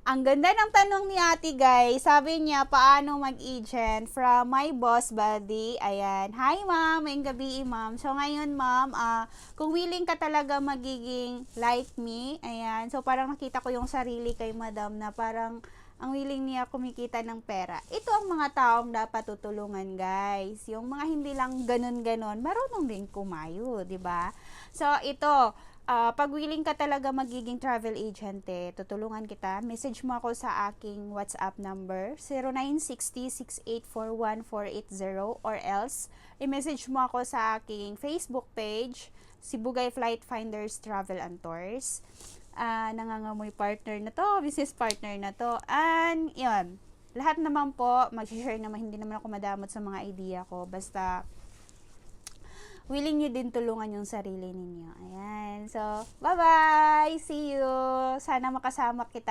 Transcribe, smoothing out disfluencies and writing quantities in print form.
Ang ganda ng tanong ni ate guys. Sabi niya, paano mag-agent from my boss buddy. Ayan. Hi ma'am, ngayong gabi ma'am. So ngayon ma'am, kung willing ka talaga magiging like me, ayan. So parang nakita ko yung sarili kay madam na parang ang willing niya kumikita ng pera. Ito ang mga taong dapat tutulungan guys. Yung mga hindi lang ganun-ganon, marunong din kumayo, di ba? So ito, pag willing ka talaga magiging travel agent tutulungan kita. Message mo ako sa aking WhatsApp number 0960-6841480 or else i-message mo ako sa aking Facebook page Sibugay Flight Finders Travel and Tours. Nangangamoy partner na to, business partner na to. And yun, lahat naman po mag-share naman, hindi naman ako madamot sa mga idea ko, basta willing nyo din tulungan yung sarili ninyo. Ayan. So, bye-bye! See you! Sana makasama kita